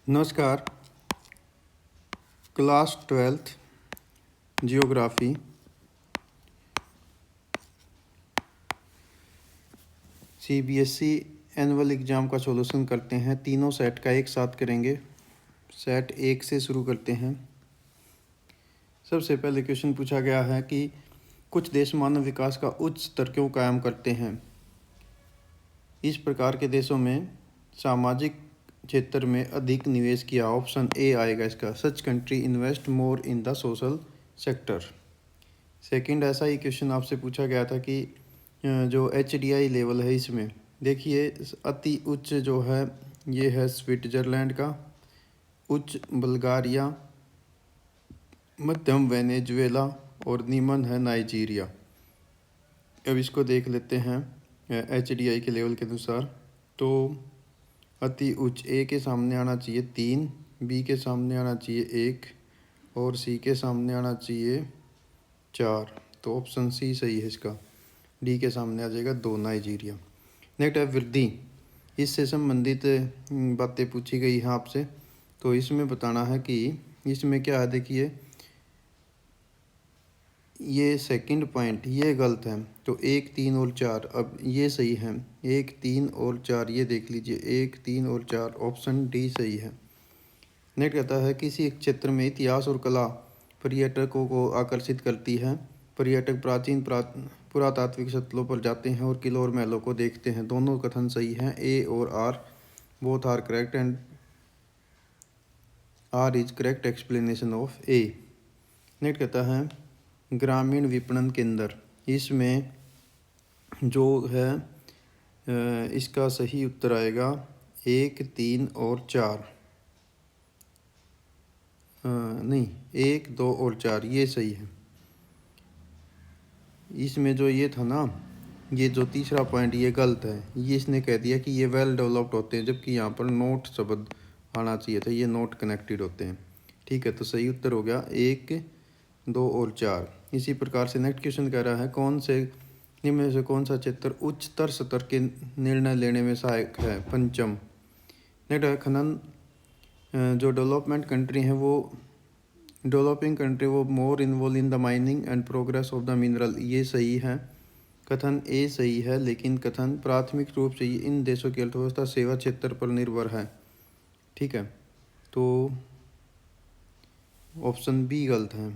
नमस्कार। Class 12th geography CBSE annual exam का solution करते हैं। तीनों सेट का एक साथ करेंगे। सेट 1 से शुरू करते हैं। सबसे पहले क्वेश्चन पूछा गया है कि कुछ देश मानव विकास का उच्च स्तर क्यों कायम करते हैं। इस प्रकार के देशों में सामाजिक क्षेत्र में अधिक निवेश किया। ऑप्शन ए आएगा इसका। Such country invest more in the social sector. Second ऐसा ही क्वेश्चन आपसे पूछा गया था कि जो HDI लेवल है इसमें देखिए अति उच्च जो है ये है स्विट्ज़रलैंड का, उच्च बल्गारिया, मध्यम वेनेजुएला और निम्न है नाइजीरिया। अब इसको देख लेते हैं HDI के लेवल के अनुसार। तो अति उच्च ए के सामने आना चाहिए 3, बी के सामने आना चाहिए 1 और सी के सामने आना चाहिए 4। तो ऑप्शन सी सही है इसका। डी के सामने आ जाएगा 2 नाइजीरिया। नेक्स्ट है वृद्धि। इससे संबंधित बातें पूछी गई हैं आपसे। तो इसमें बताना है कि इसमें क्या है। देखिए ये सेकंड पॉइंट ये गलत है। तो 1, 3 और 4 अब ये सही है। 1, 3 और 4 ये देख लीजिए 1, 3 और 4 ऑप्शन डी सही है। नेक्स्ट कहता है किसी एक क्षेत्र में इतिहास और कला पर्यटकों को आकर्षित करती है। पर्यटक प्राचीन पुरातात्विक स्थलों पर जाते हैं और किलों और महलों को देखते हैं। दोनों कथन सही हैं। ए और R both are correct and R is correct explanation of A. Next कहता है ग्रामीण विपणन केंद्र। इसमें जो है इसका सही उत्तर आएगा 1, 3 और 4। नहीं 1, 2 और 4 ये सही है। इसमें जो ये था ना ये जो तीसरा पॉइंट ये गलत है। ये इसने कह दिया कि ये वेल डेवलप्ड होते हैं, जबकि यहाँ पर नोट शब्द आना चाहिए था। ये नोट कनेक्टेड होते हैं। ठीक है, तो सही उत्तर हो गया 1, 2 और 4। इसी प्रकार से नेक्स्ट क्वेश्चन कह रहा है कौन से निम्न में से कौन सा क्षेत्र उच्चतर स्तर के निर्णय लेने में सहायक है। पंचम। नेक्स्ट है खनन। जो डेवलपमेंट कंट्री हैं वो डेवलपिंग कंट्री वो more involve in the mining and progress of the mineral. ये सही है। कथन ए सही है, लेकिन कथन प्राथमिक रूप से इन देशों की अर्थव्यवस्था सेवा क्षेत्र पर निर्भर है। ठीक है, तो ऑप्शन बी गलत है।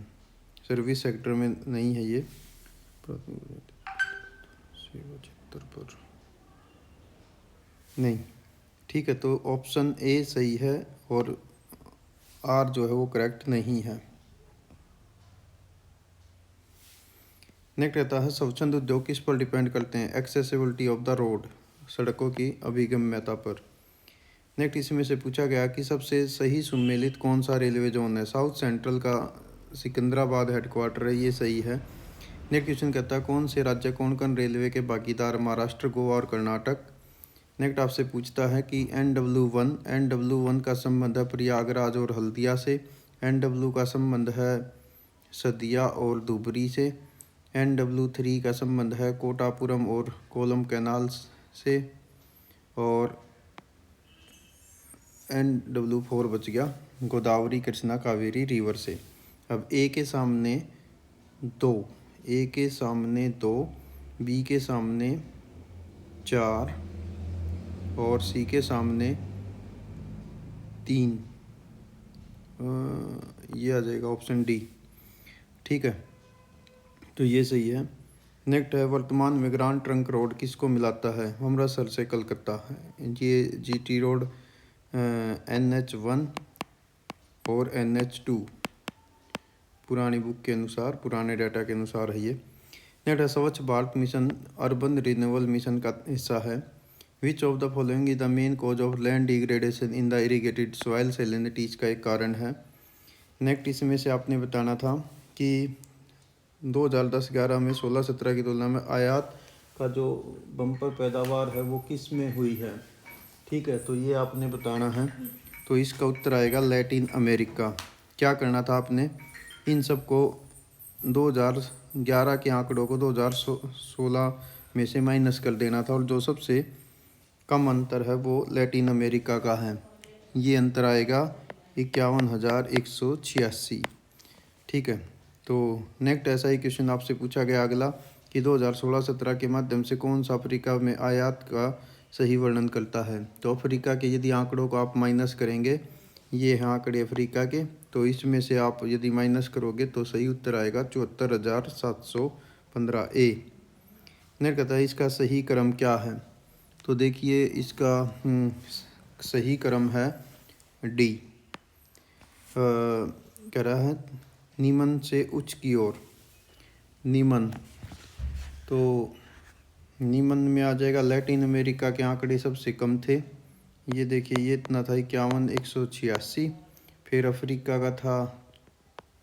सर्विस सेक्टर में नहीं है ये, सेवा क्षेत्र पर नहीं। ठीक है, तो ऑप्शन ए सही है और आर जो है वो करेक्ट नहीं है। नेक्स्ट रहता है स्वच्छंद उद्योग किस पर डिपेंड करते हैं। एक्सेसिबिलिटी ऑफ द रोड, सड़कों की अभिगम्यता पर। नेक्स्ट इसमें से पूछा गया कि सबसे सही सुमेलित कौन सा रेलवे जोन है। साउथ सेंट्रल का सिकंदराबाद हेडक्वार्टर है, ये सही है। नेक्स्ट क्वेश्चन कहता है कौन से राज्य कोंकण रेलवे के भागीदार। महाराष्ट्र, गोवा और कर्नाटक। नेक्स्ट आपसे पूछता है कि NW1 का संबंध है प्रयागराज और हल्दिया से। NW का संबंध है सदिया और धुबरी से। NW3 का संबंध है कोटापुरम और कोलम कैनाल से। और NW4 बच गया गोदावरी कृष्णा कावेरी रिवर से। अब ए के सामने 2, ए के सामने 2, बी के सामने 4 और सी के सामने 3। ये आ जाएगा ऑप्शन डी। ठीक है, तो ये सही है। नेक्स्ट है वर्तमान में ग्रांड ट्रंक रोड किसको मिलाता है। अमृतसर से कलकत्ता है। ये GT रोड NH1 और NH2 पुरानी बुक के अनुसार, पुराने डाटा के अनुसार है ये। नेक्स्ट है स्वच्छ Bharat mission urban renewal mission का हिस्सा है। Which of the following is the main cause of land degradation in the irrigated soil. Salinity इसका एक कारण है। नेक्स्ट इसमें से आपने बताना था कि 2010-11 में 16-17 की तुलना में आयात का जो बम्पर पैदावार है वो किस में हुई है। ठीक है, तो ये आपने बताना है। तो इसका उत्तर आएगा लैटिन अमेरिका। क्या करना था आपने, इन सब को 2011 के आंकड़ों को 2016 में से माइनस कर देना था और जो सबसे कम अंतर है वो लैटिन अमेरिका का है। ये अंतर आएगा 51,186। ठीक है, तो नेक्स्ट ऐसा ही क्वेश्चन आपसे पूछा गया अगला कि 2016-17 के माध्यम से कौन सा अफ्रीका में आयात का सही वर्णन करता है। तो अफ्रीका के यदि आंकड़ों को आप माइनस करेंगे, ये हैं आंकड़े अफ्रीका के, तो इसमें से आप यदि माइनस करोगे तो सही उत्तर आएगा 74,715 ए। नेक्स्ट कहता है इसका सही क्रम क्या है। तो देखिए इसका सही क्रम है डी। कह रहा है निम्न से उच्च की ओर। निम्न, तो निम्न में आ जाएगा लैटिन अमेरिका के आंकड़े सबसे कम थे, ये देखिए ये इतना था 51,186। फिर अफ्रीका का था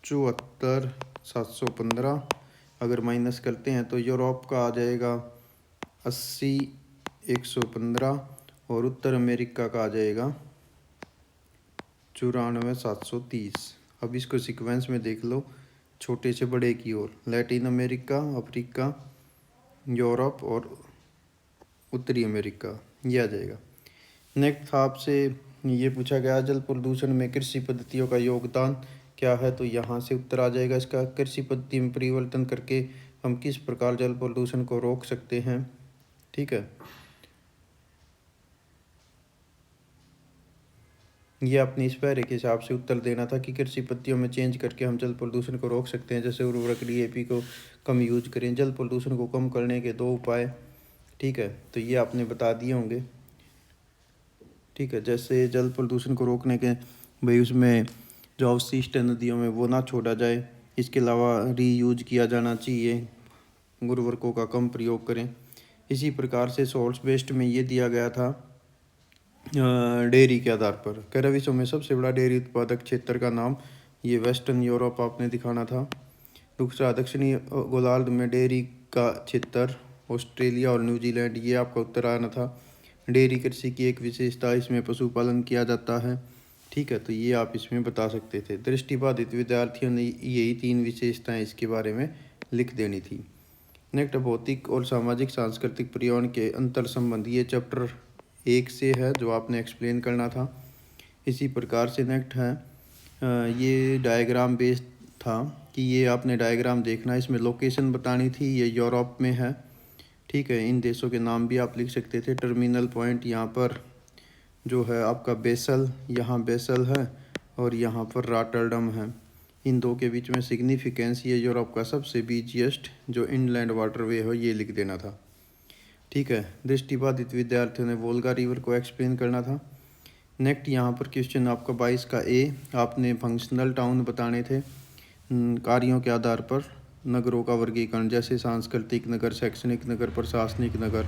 74,715। अगर माइनस करते हैं तो यूरोप का आ जाएगा 80,115 और उत्तर अमेरिका का आ जाएगा 94,730। अब इसको सीक्वेंस में देख लो, छोटे से बड़े की ओर, लैटिन अमेरिका, अफ्रीका, यूरोप और उत्तरी अमेरिका, ये आ जाएगा। नेक्स्ट आपसे ये पूछा गया जल प्रदूषण में कृषि पद्धतियों का योगदान क्या है। तो यहाँ से उत्तर आ जाएगा इसका, कृषि पद्धति में परिवर्तन करके हम किस प्रकार जल प्रदूषण को रोक सकते हैं। ठीक है, ये अपनी इस पैरे के हिसाब से उत्तर देना था कि कृषि पद्धतियों में चेंज करके हम जल प्रदूषण को रोक सकते हैं। जैसे उर्वरक डीएपी को कम यूज करें, जल प्रदूषण को कम करने के 2 उपाय। ठीक है, तो ये आपने बता दिए होंगे। ठीक है, जैसे जल प्रदूषण को रोकने के भाई उसमें जो अवशिष्ट नदियों में वो ना छोड़ा जाए, इसके अलावा रीयूज किया जाना चाहिए, उर्वरकों का कम प्रयोग करें। इसी प्रकार से सोर्स वेस्ट में ये दिया गया था डेयरी के आधार पर। कह रहा विश्व में सबसे बड़ा डेयरी उत्पादक क्षेत्र का नाम, ये वेस्टर्न यूरोप आपने दिखाना था। दूसरा दक्षिणी गोलार्ध में डेयरी का क्षेत्र ऑस्ट्रेलिया और न्यूजीलैंड, ये आपका उत्तर आना था। डेयरी कृषि की एक विशेषता, इसमें पशुपालन किया जाता है। ठीक है, तो ये आप इसमें बता सकते थे। दृष्टिबाधित विद्यार्थियों ने यही 3 विशेषताएं इसके बारे में लिख देनी थी। नेक्स्ट भौतिक और सामाजिक सांस्कृतिक पर्यावरण के अंतर संबंध, ये चैप्टर 1 से है जो आपने एक्सप्लेन करना था। इसी प्रकार से नेक्स्ट है ये डायग्राम बेस्ड था कि ये आपने डायग्राम देखना, इसमें लोकेशन बतानी थी, ये यूरोप में है। ठीक है, इन देशों के नाम भी आप लिख सकते थे। टर्मिनल पॉइंट यहाँ पर जो है आपका बेसल, यहाँ बेसल है और यहाँ पर रॉटरडम है। इन दो के बीच में सिग्निफिकेंस, ये यूरोप का सबसे बिजिएस्ट जो इनलैंड वाटरवे हो, ये लिख देना था। ठीक है, दृष्टिबाधित विद्यार्थियों ने वोल्गा रिवर को एक्सप्लेन करना था। नेक्स्ट यहाँ पर क्वेश्चन आपका 22 का ए, आपने फंक्शनल टाउन बताने थे कार्यों के आधार पर नगरों का वर्गीकरण, जैसे सांस्कृतिक नगर, शैक्षणिक नगर, प्रशासनिक नगर।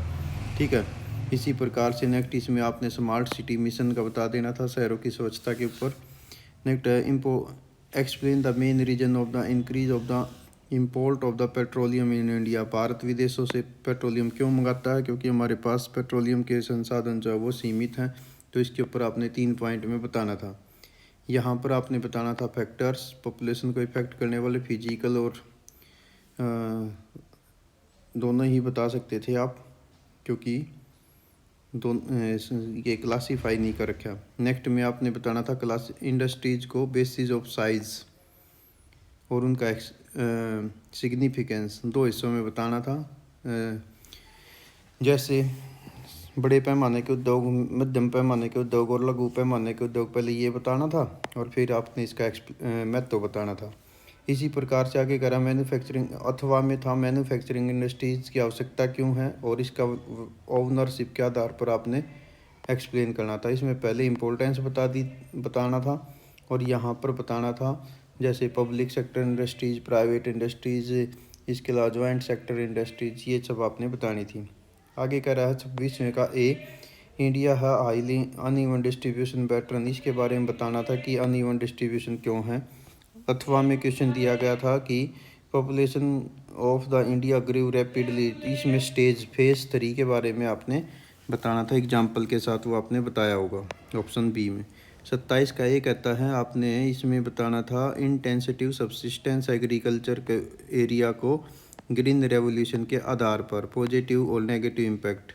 ठीक है, इसी प्रकार से नेक्स्ट इसमें आपने स्मार्ट सिटी मिशन का बता देना था, शहरों की स्वच्छता के ऊपर। Next explain the main reason of the increase of the import of the petroleum in India. Bharat विदेशों से पेट्रोलियम क्यों मंगाता है, क्योंकि हमारे पास पेट्रोलियम के संसाधन जो है वो सीमित हैं। तो इसके ऊपर आपने 3 पॉइंट में बताना था। यहाँ पर आपने बताना था फैक्टर्स, पॉपुलेशन को इफेक्ट करने वाले, फिजिकल और दोनों ही बता सकते थे आप, क्योंकि ये क्लासीफाई नहीं कर रखा। नेक्स्ट में आपने बताना था क्लास इंडस्ट्रीज को बेसिस ऑफ साइज और उनका सिग्निफिकेंस 2 हिस्सों में बताना था। जैसे बड़े पैमाने के उद्योग, मध्यम पैमाने के उद्योग और लघु पैमाने के उद्योग, पहले ये बताना था और फिर आपने इसका महत्व बताना था। इसी प्रकार से आगे करा मैन्युफैक्चरिंग, अथवा में था मैन्युफैक्चरिंग इंडस्ट्रीज़ की आवश्यकता क्यों है और इसका ओनरशिप के आधार पर आपने एक्सप्लेन करना था। इसमें पहले इम्पोर्टेंस बताना था और यहाँ पर बताना था जैसे public sector industries, private industries, इसके अलावा जॉइंट सेक्टर इंडस्ट्रीज़, ये सब आपने बतानी थी। आगे कह रहा है 26वें का ए, इंडिया है हाईली अनइवन डिस्ट्रीब्यूशन पैटर्न, इसके बारे में बताना था कि अनइवन डिस्ट्रीब्यूशन क्यों है। अथवा में क्वेश्चन दिया गया था कि population of the India grew rapidly, इसमें स्टेज फेज 3 के बारे में आपने बताना था, एग्जाम्पल के साथ वो आपने बताया होगा ऑप्शन बी में। 27 का ये कहता है आपने इसमें बताना था इंटेंसिटिव सब्सिस्टेंस एग्रीकल्चर के एरिया को ग्रीन रेवोल्यूशन के आधार पर पॉजिटिव और नेगेटिव इम्पैक्ट,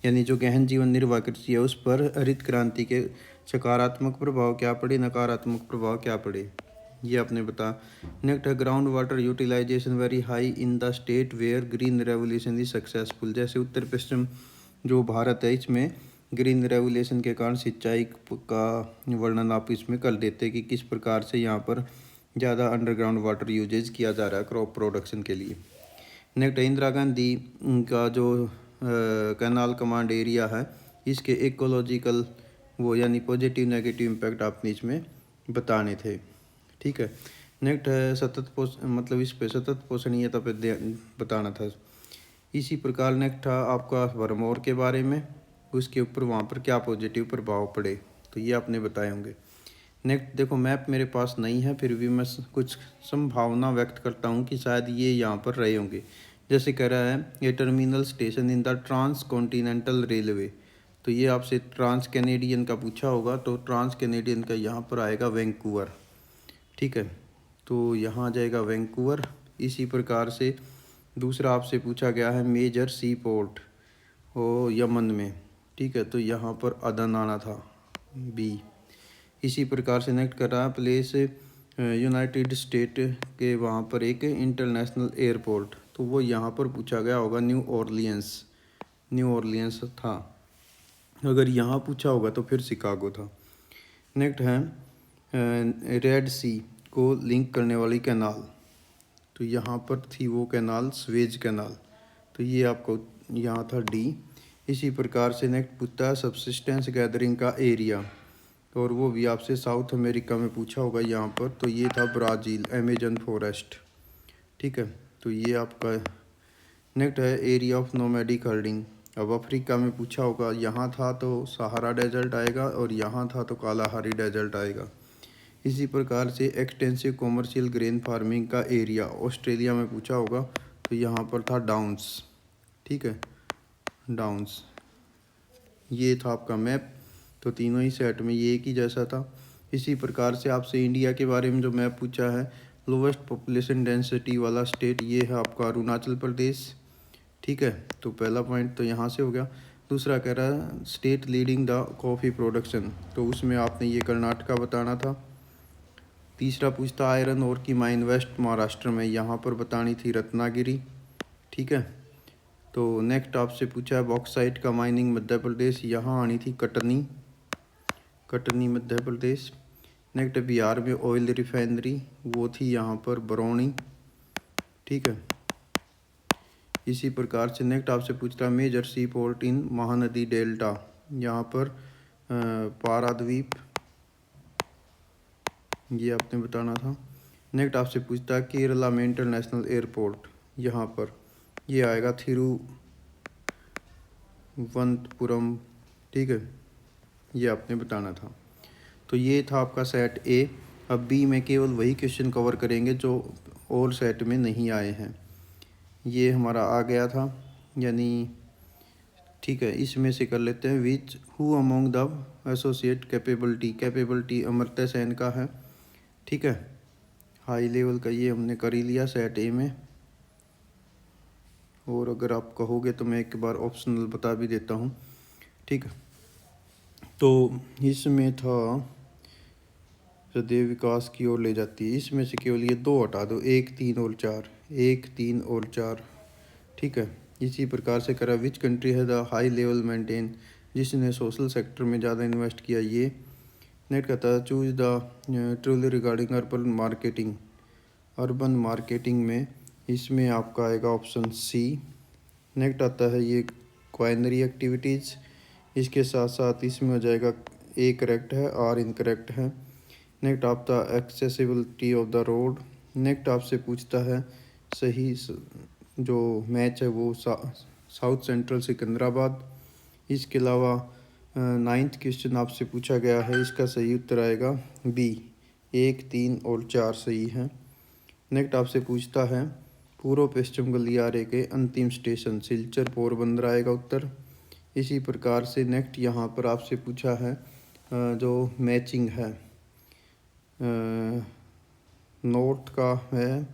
यानी जो गहन जीवन निर्वाह कृषि है उस पर हरित क्रांति के सकारात्मक प्रभाव क्या पड़े, नकारात्मक प्रभाव क्या पड़े, ये आपने बता। नेक्स्ट है ground water utilisation very high in the state where green revolution is successful. जैसे उत्तर पश्चिम जो भारत है, इसमें ग्रीन रेवोल्यूशन के कारण सिंचाई का वर्णन आप इसमें कर देते हैं कि किस प्रकार से यहाँ पर ज़्यादा अंडरग्राउंड वाटर यूजेज किया जा रहा है क्रॉप प्रोडक्शन के लिए। नेक्स्ट इंदिरा गांधी का जो कैनाल कमांड एरिया है, इसके इकोलॉजिकल वो यानी पॉजिटिव नेगेटिव इम्पैक्ट आपने इसमें बताने थे। ठीक है। नेक्स्ट है सतत पोषण, मतलब इस पे सतत पोषणीयता पे बताना था। इसी प्रकार नेक्स्ट था आपका भरमौर के बारे में, उसके ऊपर वहाँ पर क्या पॉजिटिव प्रभाव पड़े, तो ये आपने बताए होंगे। नेक्स्ट देखो मैप मेरे पास नहीं है, फिर भी मैं कुछ संभावना व्यक्त करता हूँ कि शायद ये यहाँ पर रहे होंगे। जैसे कह रहा है ये terminal station in the transcontinental railway, तो ये आपसे ट्रांस कैनेडियन का पूछा होगा, तो ट्रांस कैनेडियन का यहाँ पर आएगा वैंकूवर। ठीक है, तो यहाँ आ जाएगा वैंकूवर। इसी प्रकार से दूसरा आपसे पूछा गया है मेजर सी पोर्ट ओ यमन में। ठीक है, तो यहाँ पर अदन आना था बी। इसी प्रकार से नेक्स्ट कर रहा है प्लेस यूनाइटेड स्टेट के वहाँ पर एक इंटरनेशनल एयरपोर्ट, तो वो यहाँ पर पूछा गया होगा न्यू ऑरलियंस था। अगर यहाँ पूछा होगा तो फिर शिकागो था। नेक्स्ट है रेड सी को लिंक करने वाली कैनाल, तो यहाँ पर थी वो कैनाल स्वेज कैनाल, तो ये आपको यहाँ था डी। इसी प्रकार से नेक्स्ट पूछता है सबसिस्टेंस गैदरिंग का एरिया, और वो भी आपसे साउथ अमेरिका में पूछा होगा यहाँ पर, तो ये था ब्राज़ील अमेजन फॉरेस्ट। ठीक है, तो ये आपका नेक्स्ट है एरिया ऑफ नोमैडिक हर्डिंग। अब अफ्रीका में पूछा होगा, यहाँ था तो सहारा डेजर्ट आएगा और यहाँ था तो कालाहारी डेजर्ट आएगा। इसी प्रकार से एक्सटेंसिव कॉमर्शियल ग्रेन फार्मिंग का एरिया ऑस्ट्रेलिया में पूछा होगा, तो यहाँ पर था डाउन्स। ठीक है, डाउन्स। ये था आपका मैप, तो तीनों ही सेट में ये एक ही जैसा था। इसी प्रकार से आपसे इंडिया के बारे में जो मैप पूछा है, लोवेस्ट पॉपुलेशन डेंसिटी वाला स्टेट ये है आपका अरुणाचल प्रदेश। ठीक है, तो पहला पॉइंट तो यहाँ से हो गया। दूसरा कह रहा है state leading the coffee production, तो उसमें आपने ये कर्नाटका बताना था। तीसरा पूछता आयरन ओर की माइन वेस्ट महाराष्ट्र में, यहाँ पर बतानी थी रत्नागिरी। ठीक है, तो नेक्स्ट आपसे पूछा है बॉक्साइट का माइनिंग मध्य प्रदेश, यहाँ आनी थी कटनी मध्य प्रदेश। नेक्स्ट बिहार में ऑयल रिफाइनरी, वो थी यहाँ पर बरौनी। ठीक है, इसी प्रकार से नेक्स्ट आपसे पूछता है major seaport in Mahanadi delta, यहाँ पर पाराद्वीप, ये आपने बताना था। नेक्स्ट आपसे पूछता है केरला में इंटरनेशनल एयरपोर्ट, यहाँ पर ये आएगा थिरुवनंतपुरम। ठीक है, ये आपने बताना था। तो ये था आपका सेट ए। अब बी में केवल वही क्वेश्चन कवर करेंगे जो और सेट में नहीं आए हैं। ये हमारा आ गया था, यानी ठीक है, इसमें से कर लेते हैं which who among the associate capability Amartya Sen का है। ठीक है, हाई लेवल का ये हमने कर ही लिया सेट ए में। और अगर आप कहोगे तो मैं एक बार ऑप्शनल बता भी देता हूँ। ठीक है, तो इसमें था सदैव विकास की ओर ले जाती है, इसमें से केवल ये दो हटा दो, 1 3 और 4, 1 3 और 4। ठीक है, इसी प्रकार से करा विच कंट्री है द हाई लेवल मेंटेन, जिसने सोशल सेक्टर में ज़्यादा इन्वेस्ट किया। ये नेक्स्ट कहता है choose the truly regarding urban marketing में, इसमें आपका आएगा ऑप्शन सी। नेक्स्ट आता है ये क्वाइनरी एक्टिविटीज़, इसके साथ साथ इसमें हो जाएगा ए करेक्ट है, आर इनकरेक्ट है। नेक्स्ट आपका accessibility of the road. Next आपसे पूछता है सही जो मैच है वो साउथ सेंट्रल सिकंदराबाद। इसके अलावा 9th क्वेश्चन आपसे पूछा गया है, इसका सही उत्तर आएगा बी, 1 3 और 4 सही है। नेक्स्ट आपसे पूछता है पूर्व पश्चिम गलियारे के अंतिम स्टेशन सिलचर पोरबंदर आएगा उत्तर। इसी प्रकार से नेक्स्ट यहाँ पर आपसे पूछा है जो मैचिंग है, नॉर्थ का है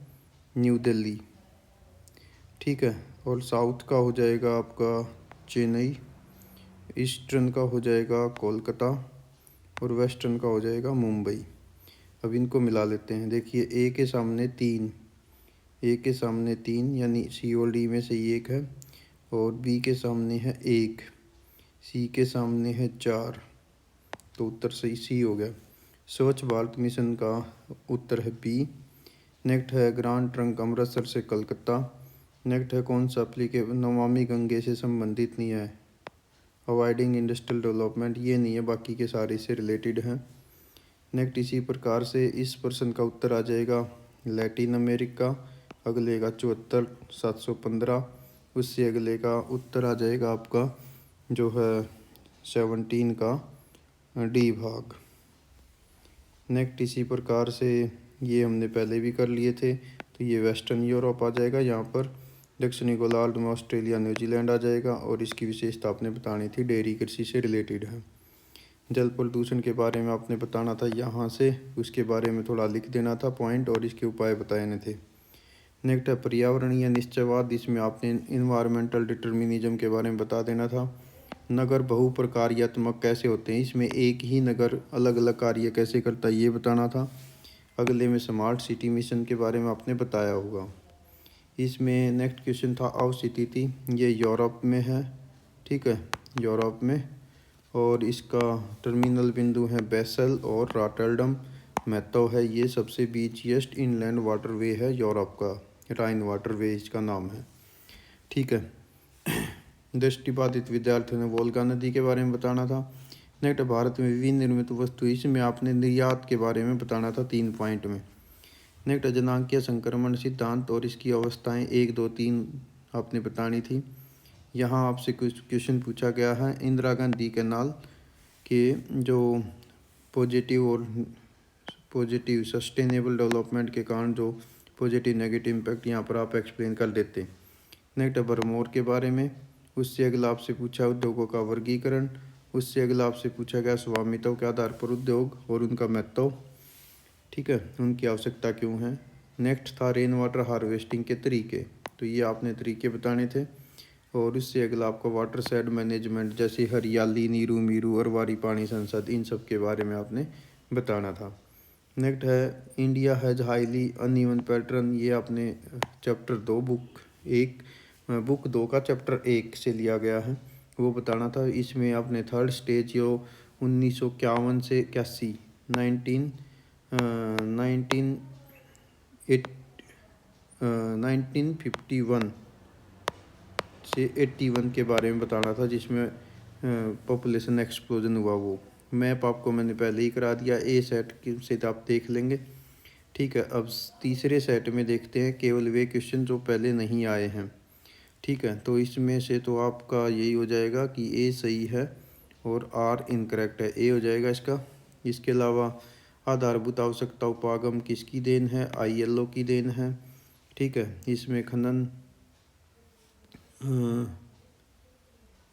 न्यू दिल्ली। ठीक है, और साउथ का हो जाएगा आपका चेन्नई, ईस्टर्न का हो जाएगा कोलकाता, और वेस्टर्न का हो जाएगा मुंबई। अब इनको मिला लेते हैं। देखिए ए के सामने 3, ए के सामने 3 यानी सी और डी में से एक है, और बी के सामने है 1, सी के सामने है 4, तो उत्तर सही सी हो गया। स्वच्छ भारत मिशन का उत्तर है बी। नेक्स्ट है ग्रांड ट्रंक अमृतसर से कलकत्ता। नेक्स्ट है कौन सा एप्लीकेशन नमामि गंगे से संबंधित नहीं है। अवॉइडिंग इंडस्ट्रियल डेवलपमेंट ये नहीं है, बाकी के सारे से रिलेटेड हैं। नेक्स्ट इसी प्रकार से इस प्रश्न का उत्तर आ जाएगा लैटिन अमेरिका। अगले का 74,715। उससे अगले का उत्तर आ जाएगा आपका जो है 17 का डी भाग। नेक्स्ट इसी प्रकार से ये हमने पहले भी कर लिए थे, तो ये वेस्टर्न यूरोप आ जाएगा। यहाँ पर दक्षिणी गोलार्ध में ऑस्ट्रेलिया न्यूजीलैंड आ जाएगा, और इसकी विशेषता आपने बतानी थी, डेयरी कृषि से रिलेटेड है। जल प्रदूषण के बारे में आपने बताना था यहाँ से, उसके बारे में थोड़ा लिख देना था पॉइंट, और इसके उपाय बताने थे। नेक्स्ट है पर्यावरणीय निश्चयवाद, इसमें आपने इन्वायरमेंटल डिटर्मिनिज्म के बारे में बता देना था। नगर बहुप्रकार्यात्मक कैसे होते हैं, इसमें एक ही नगर अलग अलग कार्य कैसे करता है ये बताना था। अगले में स्मार्ट सिटी मिशन के बारे में आपने बताया होगा। इसमें नेक्स्ट क्वेश्चन था अवस्थिति, ये यूरोप में है, ठीक है, यूरोप में, और इसका टर्मिनल बिंदु है बेसल और रॉटरडम। मैथव है ये सबसे बीचिएस्ट इनलैंड वाटरवे है यूरोप का, राइन वाटरवे इसका नाम है, ठीक है। दृष्टिबाधित विद्यार्थियों ने वोल्गा नदी के बारे में बताना था। नेक्स्ट भारत में विभिन्न निर्मित वस्तु, इसमें आपने निर्यात के बारे में बताना था 3 पॉइंट में। नेक्स्ट जनांकीय संक्रमण सिद्धांत और इसकी अवस्थाएं 1, 2, 3 आपने बतानी थी। यहाँ आपसे कुछ क्वेश्चन पूछा गया है इंदिरा गांधी कैनाल के जो पॉजिटिव सस्टेनेबल डेवलपमेंट के कारण जो पॉजिटिव नेगेटिव इम्पैक्ट, यहाँ पर आप एक्सप्लेन कर देते। नेक्स्ट बरमोर के बारे में। उससे अगला आपसे पूछा उद्योगों का वर्गीकरण। उससे अगला आपसे पूछा गया स्वामित्व के आधार पर उद्योग और उनका महत्व, ठीक है, उनकी आवश्यकता क्यों है। नेक्स्ट था रेन वाटर हार्वेस्टिंग के तरीके, तो ये आपने तरीके बताने थे। और उससे अगला आपको वाटर शेड मैनेजमेंट जैसे हरियाली, नीरू मीरू और वारी पानी संसद, इन सब के बारे में आपने बताना था। नेक्स्ट है India has highly uneven pattern, ये आपने चैप्टर 2 बुक 2 का चैप्टर 1 से लिया गया है, वो बताना था। इसमें आपने थर्ड स्टेज जो 1951 से 81 1951 से 81 के बारे में बताना था, जिसमें पॉपुलेशन एक्सप्लोजन हुआ। वो मैप आपको मैंने पहले ही करा दिया, ए सेट से आप देख लेंगे, ठीक है। अब तीसरे सेट में देखते हैं केवल वे क्वेश्चन जो पहले नहीं आए हैं, ठीक है। तो इसमें से तो आपका यही हो जाएगा कि ए सही है और आर इनकरेक्ट है, ए हो जाएगा इसका। इसके अलावा आधारभूत आवश्यकता उपागम किसकी देन है, ILO की देन है, ठीक है। इसमें खनन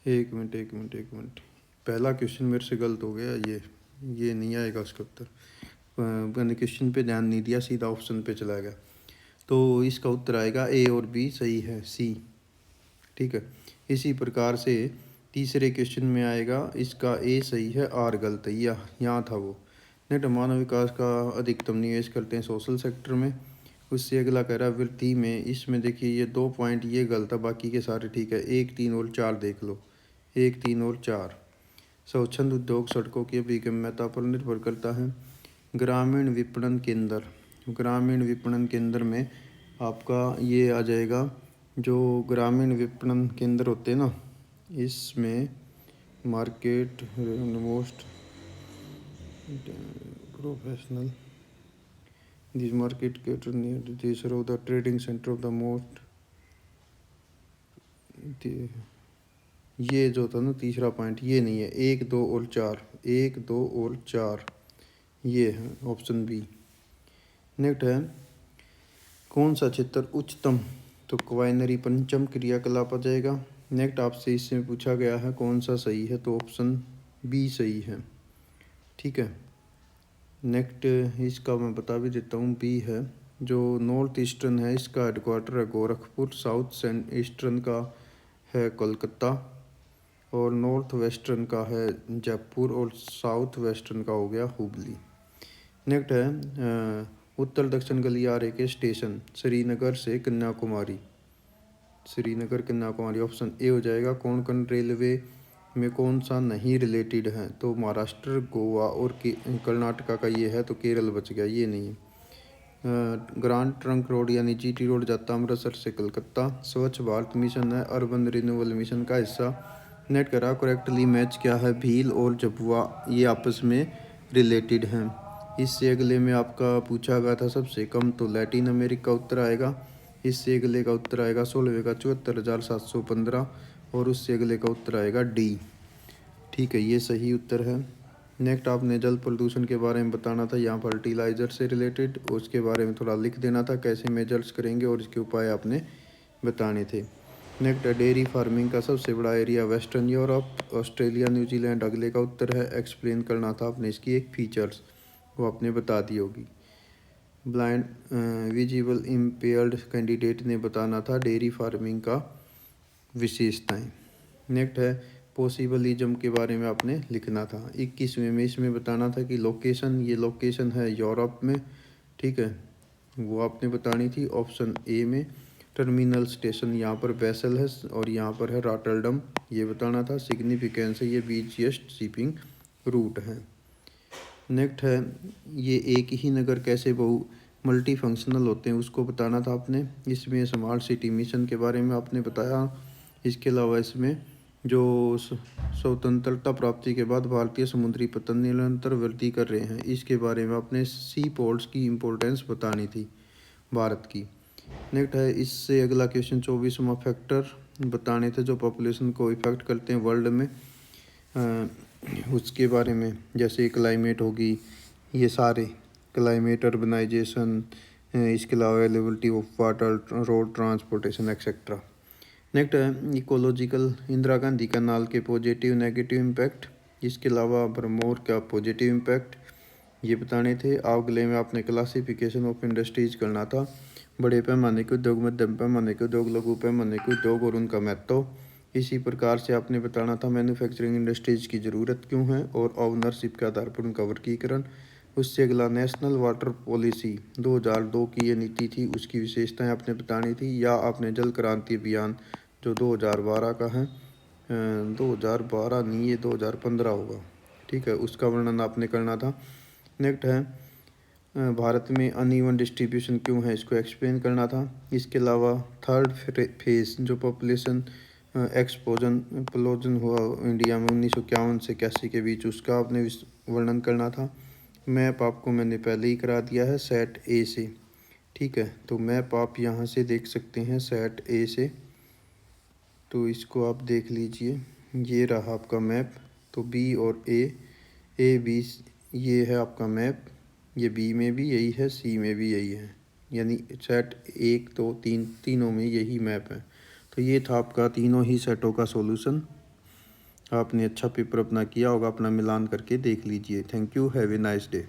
एक मिनट, पहला क्वेश्चन मेरे से गलत हो गया, ये नहीं आएगा उसका उत्तर। मैंने क्वेश्चन पे ध्यान नहीं दिया, सीधा ऑप्शन पे चला गया। तो इसका उत्तर आएगा ए और बी सही है, सी, ठीक है। इसी प्रकार से तीसरे क्वेश्चन में आएगा इसका ए सही है, आर गलत है, यहाँ था वो। नेक्स्ट मानव विकास का अधिकतम निवेश करते हैं सोशल सेक्टर में। उससे अगला कह रहा है वृद्धि में, इसमें देखिए ये 2 पॉइंट ये गलत है, बाकी के सारे ठीक है। 1, 3 और 4 देख लो, 1, 3 और 4। स्वच्छंद उद्योग सड़कों की अभिगम्यता पर निर्भर करता है। ग्रामीण विपणन केंद्र, ग्रामीण विपणन केंद्र में आपका ये आ जाएगा, जो ग्रामीण विपणन केंद्र होते हैं ना, इसमें market most professional this market cater near this of the trading centre of the most, ये जो था ना तीसरा पॉइंट ये नहीं है। 1, 2 और 4, 1, 2 और 4 ये है ऑप्शन बी। नेक्स्ट है कौन सा क्षेत्र उच्चतम, तो क्वाइनरी पंचम क्रियाकलाप आ जाएगा। नेक्स्ट आपसे इससे पूछा गया है कौन सा सही है, तो ऑप्शन बी सही है, ठीक है। नेक्स्ट इसका मैं बता भी देता हूँ, बी है। जो नॉर्थ ईस्टर्न है इसका हेडक्वार्टर है गोरखपुर, साउथ ईस्टर्न का है कोलकाता, और नॉर्थ वेस्टर्न का है जयपुर और साउथ वेस्टर्न का हो गया हुबली। नेक्स्ट है उत्तर दक्षिण गलियारे के स्टेशन श्रीनगर से कन्याकुमारी। श्रीनगर कन्याकुमारी ऑप्शन ए हो जाएगा। कोंकण रेलवे में कौन सा नहीं रिलेटेड है? तो महाराष्ट्र, गोवा और कर्नाटका का ये है, तो केरल बच गया, ये नहीं है। ग्रांड ट्रंक रोड यानी जीटी रोड जाता अमृतसर से कलकत्ता। स्वच्छ भारत मिशन है अर्बन रिन्यूअल मिशन का हिस्सा। नेट करा करेक्टली मैच क्या है? भील और जबुआ ये आपस में रिलेटेड हैं। इससे अगले में आपका पूछा गया था सबसे कम, तो लैटिन अमेरिका उत्तर आएगा। इससे अगले का उत्तर आएगा 16वें का 74,715 और उससे अगले का उत्तर आएगा डी। ठीक है, ये सही उत्तर है। नेक्स्ट आपने जल प्रदूषण के बारे में बताना था, यहाँ फर्टिलाइज़र से रिलेटेड उसके बारे में थोड़ा लिख देना था, कैसे मेजर्स करेंगे और इसके उपाय आपने बताने थे। नेक्स्ट डेयरी फार्मिंग का सबसे बड़ा area western Europe, Australia, New Zealand अगले का उत्तर है। एक्सप्लेन करना था आपने इसकी एक फीचर्स, वो आपने बता दी होगी। ब्लाइंड विजिबल इम्पेयर्ड कैंडिडेट ने बताना था डेयरी फार्मिंग का विशेषताएं। नेक्स्ट है पॉसिबलिज्म के बारे में आपने लिखना था। 21वें में इसमें बताना था कि लोकेशन, ये लोकेशन है यूरोप में, ठीक है, वो आपने बतानी थी ऑप्शन ए में। टर्मिनल स्टेशन यहाँ पर बेसल है और यहाँ पर है रॉटरडम, ये बताना था। सिग्निफिकेंस है ये बिजिएस्ट शिपिंग रूट है। नेक्स्ट है ये एक ही नगर कैसे बहु मल्टी फंक्शनल होते हैं, उसको बताना था आपने। इसमें स्मार्ट सिटी मिशन के बारे में आपने बताया। इसके अलावा इसमें जो स्वतंत्रता प्राप्ति के बाद भारतीय समुद्री पतन निरंतर वृद्धि कर रहे हैं, इसके बारे में आपने सी पोर्ट्स की इम्पोर्टेंस बतानी थी भारत की। नेक्स्ट है इससे अगला क्वेश्चन 24वां फैक्टर बताने थे जो पॉपुलेशन को इफेक्ट करते हैं वर्ल्ड में, उसके बारे में, जैसे क्लाइमेट होगी, ये सारे क्लाइमेट, अर्बनाइजेशन, इसके अलावा availability of water, road transportation etcetera. Next है इकोलॉजिकल इंदिरा गांधी कैनाल के पॉजिटिव नेगेटिव इम्पैक्ट, इसके अलावा भरमौर का पॉजिटिव इम्पैक्ट, ये बताने थे। अगले में आपने क्लासिफिकेशन ऑफ इंडस्ट्रीज करना था, बड़े पैमाने के उद्योग, मध्यम पैमाने के उद्योग, लघु पैमाने के उद्योग और उनका महत्व। इसी प्रकार से आपने बताना था मैन्युफैक्चरिंग इंडस्ट्रीज की ज़रूरत क्यों है और ओनरशिप के आधार पर उनका वर्गीकरण। उससे अगला नेशनल वाटर पॉलिसी 2002 की ये नीति थी, उसकी विशेषताएं आपने बतानी थी। या आपने जल क्रांति अभियान जो 2012 का है, 2012 नहीं, ये 2015 होगा, ठीक है, उसका वर्णन आपने करना था। नेक्स्ट है भारत में अनइवन डिस्ट्रीब्यूशन क्यों है, इसको एक्सप्लेन करना था। इसके अलावा थर्ड फेज जो पॉपुलेशन एक्सप्लोजन हुआ इंडिया में 1951 से 81 के बीच, उसका आपने वर्णन करना था। मैप आपको मैंने पहले ही करा दिया है सेट ए से, ठीक है, तो मैप आप यहाँ से देख सकते हैं सेट ए से, तो इसको आप देख लीजिए, ये रहा आपका मैप। तो बी और ए बी ये है आपका मैप, ये बी में भी यही है, सी में भी यही है, यानी सेट 1 2 3 तीनों में यही मैप है। तो ये था आपका तीनों ही सेटों का सॉल्यूशन। आपने अच्छा पेपर अपना किया होगा, अपना मिलान करके देख लीजिए। Thank you, have a nice day.